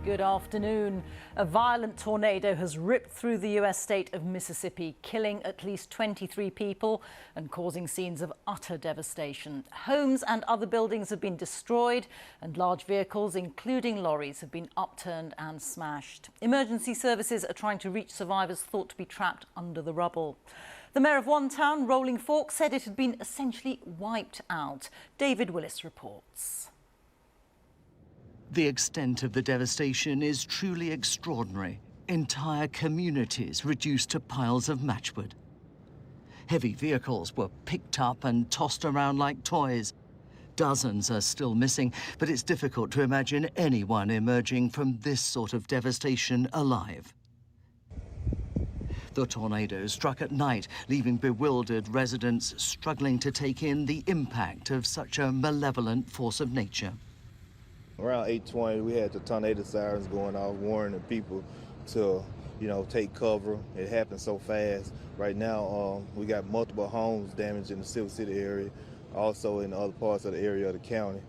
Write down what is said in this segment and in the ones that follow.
Good afternoon. A violent tornado has ripped through the U.S. state of Mississippi, killing at least 23 people and causing scenes of utter devastation. Homes and other buildings have been destroyed and large vehicles, including lorries, have been upturned and smashed. Emergency services are trying to reach survivors thought to be trapped under the rubble. The mayor of one town, Rolling Fork, said it had been essentially wiped out. David Willis reports. The extent of the devastation is truly extraordinary. Entire communities reduced to piles of matchwood. Heavy vehicles were picked up and tossed around like toys. Dozens are still missing, but it's difficult to imagine anyone emerging from this sort of devastation alive. The tornado struck at night, leaving bewildered residents struggling to take in the impact of such a malevolent force of nature. Around 8:20, we had the tornado sirens going off, warning people to, take cover. It happened so fast. Right now, we got multiple homes damaged in the Silver City area, also in other parts of the area of the county.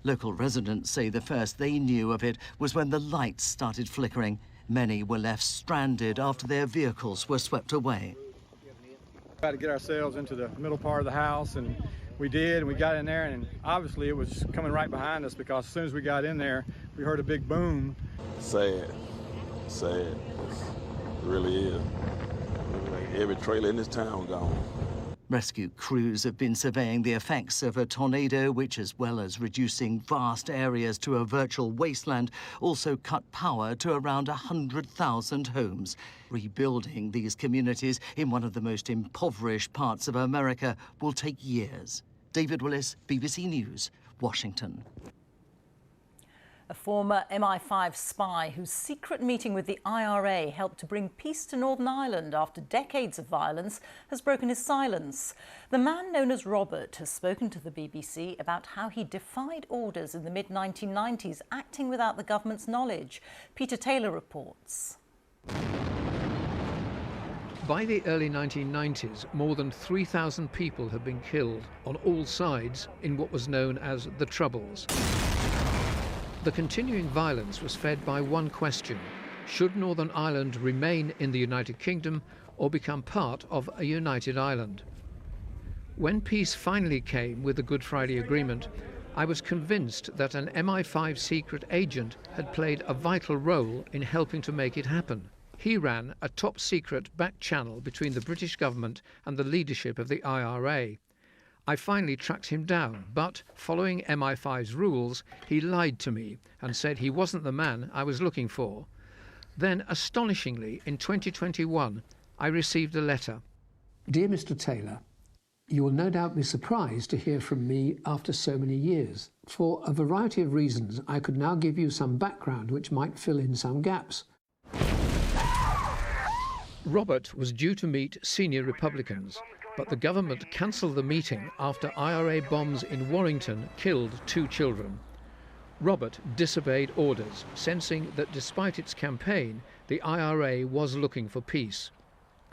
Local residents say the first they knew of it was when the lights started flickering. Many were left stranded after their vehicles were swept away. We had to get ourselves into the middle part of the house, and we did, and we got in there, and obviously it was coming right behind us because as soon as we got in there, we heard a big boom. Sad. It really is. Every trailer in this town gone. Rescue crews have been surveying the effects of a tornado, which, as well as reducing vast areas to a virtual wasteland, also cut power to around 100,000 homes. Rebuilding these communities in one of the most impoverished parts of America will take years. David Willis, BBC News, Washington. A former MI5 spy whose secret meeting with the IRA helped to bring peace to Northern Ireland after decades of violence has broken his silence. The man known as Robert has spoken to the BBC about how he defied orders in the mid-1990s, acting without the government's knowledge. Peter Taylor reports. By the early 1990s, more than 3,000 people had been killed on all sides in what was known as the Troubles. The continuing violence was fed by one question: should Northern Ireland remain in the United Kingdom or become part of a united Ireland? When peace finally came with the Good Friday Agreement, I was convinced that an MI5 secret agent had played a vital role in helping to make it happen. He ran a top-secret back channel between the British government and the leadership of the IRA. I finally tracked him down, but following MI5's rules, he lied to me and said he wasn't the man I was looking for. Then, astonishingly, in 2021, I received a letter. Dear Mr. Taylor, you will no doubt be surprised to hear from me after so many years. For a variety of reasons, I could now give you some background which might fill in some gaps. Robert was due to meet senior Republicans, but the government cancelled the meeting after IRA bombs in Warrington killed 2 children. Robert disobeyed orders, sensing that despite its campaign, the IRA was looking for peace.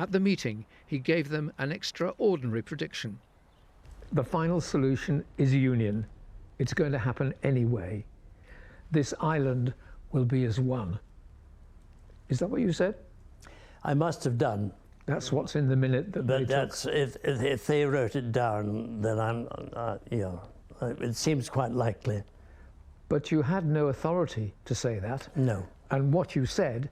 At the meeting, he gave them an extraordinary prediction. The final solution is union. It's going to happen anyway. This island will be as one. Is that what you said? I must have done. That's what's in the minute that But they that's took. if they wrote it down, then it seems quite likely. But you had no authority to say that. No. And what you said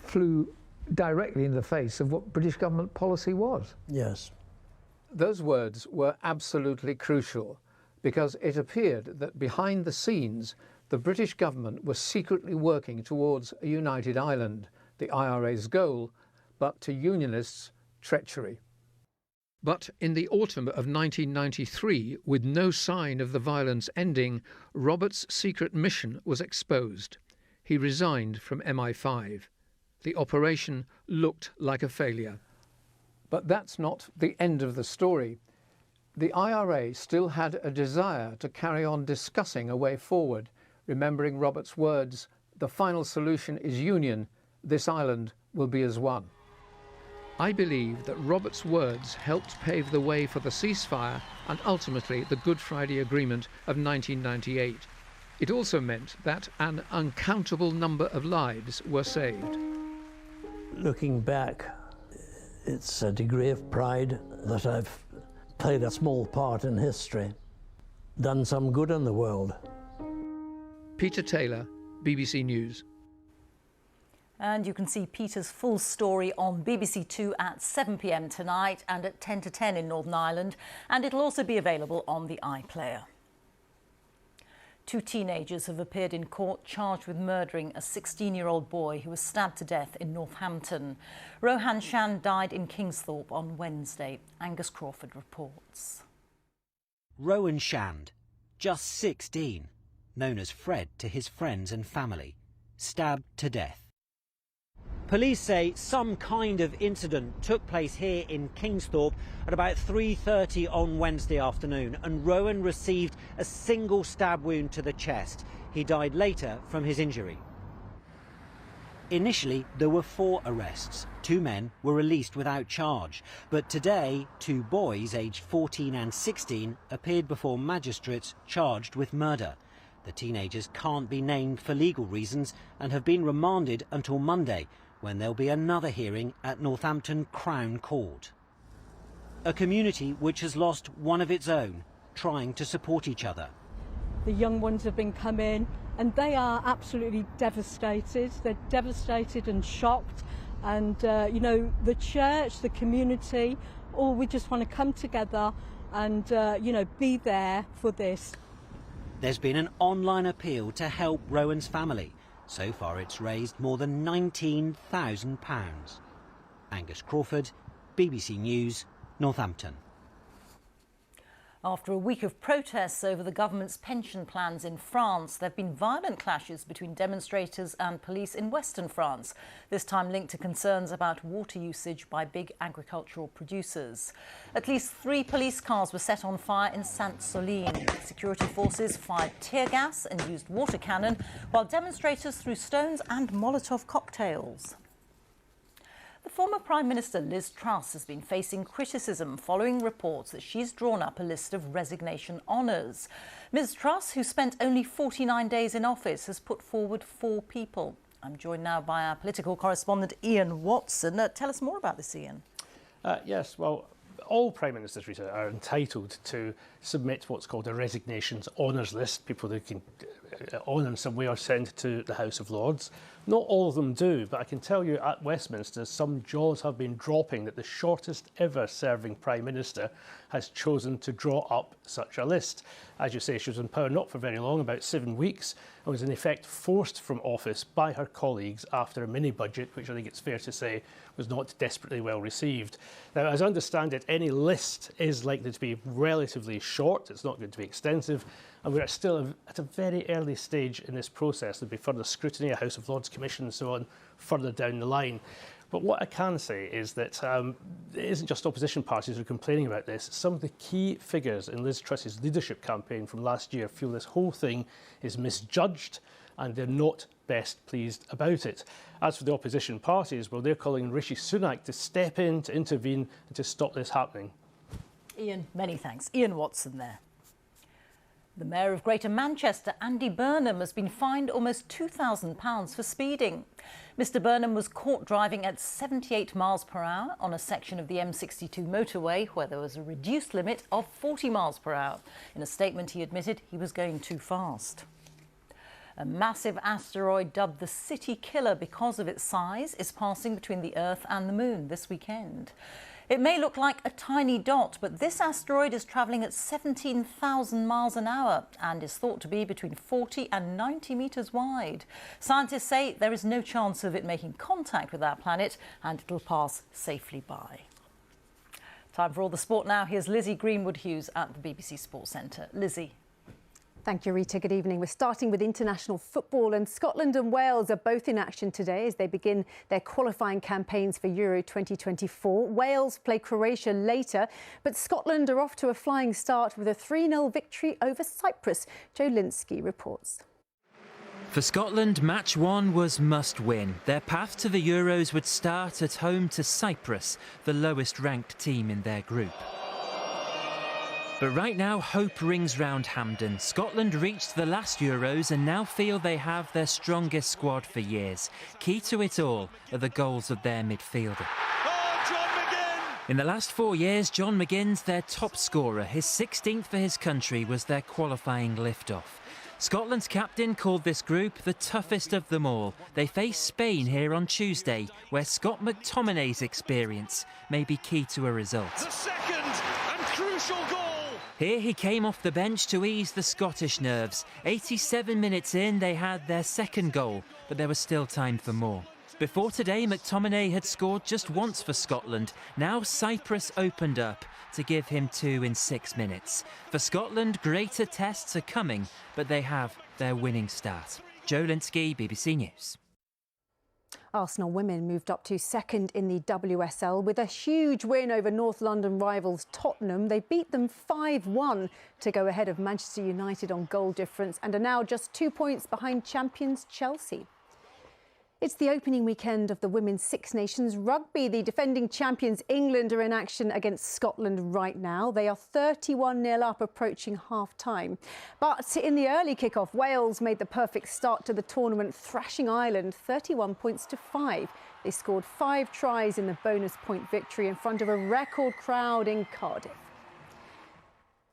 flew directly in the face of what British government policy was. Yes. Those words were absolutely crucial because it appeared that behind the scenes, the British government was secretly working towards a united Ireland, the IRA's goal, but to Unionists, treachery. But in the autumn of 1993, with no sign of the violence ending, Robert's secret mission was exposed. He resigned from MI5. The operation looked like a failure. But that's not the end of the story. The IRA still had a desire to carry on discussing a way forward, remembering Robert's words, "The final solution is union. This island will be as one." I believe that Robert's words helped pave the way for the ceasefire and ultimately the Good Friday Agreement of 1998. It also meant that an uncountable number of lives were saved. Looking back, it's a degree of pride that I've played a small part in history, done some good in the world. Peter Taylor, BBC News. And you can see Peter's full story on BBC Two at 7 p.m. tonight and at 10 to 10 in Northern Ireland. And it'll also be available on the iPlayer. 2 teenagers have appeared in court charged with murdering a 16-year-old boy who was stabbed to death in Northampton. Rohan Shand died in Kingsthorpe on Wednesday. Angus Crawford reports. Rohan Shand, just 16, known as Fred to his friends and family, stabbed to death. Police say some kind of incident took place here in Kingsthorpe at about 3:30 on Wednesday afternoon, and Rohan received a single stab wound to the chest. He died later from his injury. Initially, there were 4 arrests. 2 men were released without charge. But today, 2 boys aged 14 and 16 appeared before magistrates charged with murder. The teenagers can't be named for legal reasons and have been remanded until Monday, when there'll be another hearing at Northampton Crown Court. A community which has lost one of its own, trying to support each other. The young ones have been come in and they are absolutely devastated. They're devastated and shocked. And, you know, the church, the community, all we just want to come together and, you know, be there for this. There's been an online appeal to help Rohan's family. So far it's raised more than £19,000. Angus Crawford, BBC News, Northampton. After a week of protests over the government's pension plans in France, there have been violent clashes between demonstrators and police in western France, this time linked to concerns about water usage by big agricultural producers. At least 3 police cars were set on fire in Sainte-Soline. Security forces fired tear gas and used water cannon, while demonstrators threw stones and Molotov cocktails. The former Prime Minister Liz Truss has been facing criticism following reports that she's drawn up a list of resignation honours. Ms Truss, who spent only 49 days in office, has put forward 4 people. I'm joined now by our political correspondent Ian Watson. Tell us more about this, Ian. Yes, well, all Prime Ministers, Rita, are entitled to submit what's called a resignations honours list, people they can honour in some way or send to the House of Lords. Not all of them do, but I can tell you at Westminster some jaws have been dropping that the shortest ever serving Prime Minister has chosen to draw up such a list. As you say, she was in power not for very long, about 7 weeks, and was in effect forced from office by her colleagues after a mini-budget, which I think it's fair to say was not desperately well received. Now, as I understand it, any list is likely to be relatively short. It's not going to be extensive, and we're still at a very early stage in this process. There'll be further scrutiny, a House of Lords Commission and so on, further down the line. But what I can say is that it isn't just opposition parties who are complaining about this. Some of the key figures in Liz Truss's leadership campaign from last year feel this whole thing is misjudged and they're not best pleased about it. As for the opposition parties, well, they're calling Rishi Sunak to step in, to intervene and to stop this happening. Ian, many thanks. Ian Watson there. The Mayor of Greater Manchester, Andy Burnham, has been fined almost £2,000 for speeding. Mr Burnham was caught driving at 78 miles per hour on a section of the M62 motorway where there was a reduced limit of 40 miles per hour. In a statement, he admitted he was going too fast. A massive asteroid dubbed the City Killer because of its size is passing between the Earth and the Moon this weekend. It may look like a tiny dot, but this asteroid is travelling at 17,000 miles an hour and is thought to be between 40 and 90 metres wide. Scientists say there is no chance of it making contact with our planet and it'll pass safely by. Time for all the sport now. Here's Lizzie Greenwood-Hughes at the BBC Sports Centre. Lizzie. Thank you, Rita. Good evening. We're starting with international football, and Scotland and Wales are both in action today as they begin their qualifying campaigns for Euro 2024. Wales play Croatia later, but Scotland are off to a flying start with a 3-0 victory over Cyprus. Joe Linsky reports. For Scotland, match 1 was must win. Their path to the Euros would start at home to Cyprus, the lowest ranked team in their group. But right now, hope rings round Hampden. Scotland reached the last Euros and now feel they have their strongest squad for years. Key to it all are the goals of their midfielder. In the last 4 years, John McGinn's their top scorer. His 16th for his country was their qualifying lift-off. Scotland's captain called this group the toughest of them all. They face Spain here on Tuesday, where Scott McTominay's experience may be key to a result. The second and crucial goal. Here he came off the bench to ease the Scottish nerves. 87 minutes in, they had their second goal, but there was still time for more. Before today, McTominay had scored just once for Scotland. Now Cyprus opened up to give him 2 in 6 minutes. For Scotland, greater tests are coming, but they have their winning start. Joe Linsky, BBC News. Arsenal women moved up to second in the WSL with a huge win over North London rivals Tottenham. They beat them 5-1 to go ahead of Manchester United on goal difference and are now just 2 points behind champions Chelsea. It's the opening weekend of the Women's Six Nations Rugby. The defending champions England are in action against Scotland right now. They are 31-0 up approaching half-time. But in the early kick-off, Wales made the perfect start to the tournament, thrashing Ireland 31 points to 5. They scored 5 tries in the bonus point victory in front of a record crowd in Cardiff.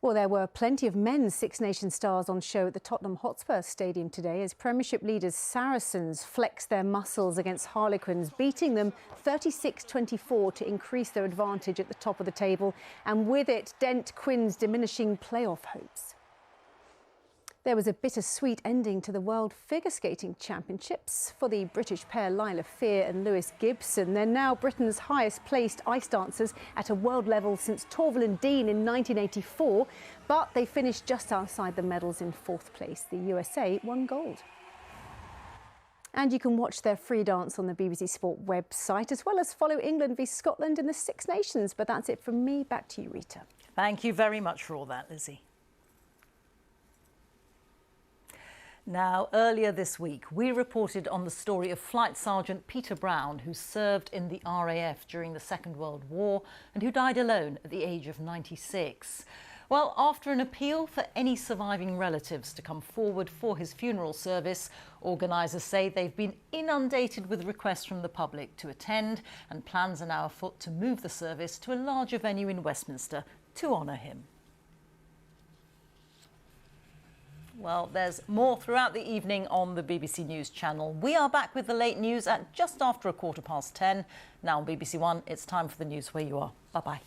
Well, there were plenty of men's Six Nations stars on show at the Tottenham Hotspur Stadium today as Premiership leaders Saracens flexed their muscles against Harlequins, beating them 36-24 to increase their advantage at the top of the table and with it dent Quinn's diminishing playoff hopes. There was a bittersweet ending to the World Figure Skating Championships for the British pair Lila Fear and Lewis Gibson. They're now Britain's highest placed ice dancers at a world level since Torvill and Dean in 1984, but they finished just outside the medals in 4th place. The USA won gold. And you can watch their free dance on the BBC Sport website, as well as follow England v Scotland in the Six Nations. But that's it from me. Back to you, Rita. Thank you very much for all that, Lizzie. Now, earlier this week, we reported on the story of Flight Sergeant Peter Brown, who served in the RAF during the Second World War and who died alone at the age of 96. Well, after an appeal for any surviving relatives to come forward for his funeral service, organisers say they've been inundated with requests from the public to attend, and plans are now afoot to move the service to a larger venue in Westminster to honour him. Well, there's more throughout the evening on the BBC News channel. We are back with the late news at just after 10:15. Now on BBC One, it's time for the news where you are. Bye-bye.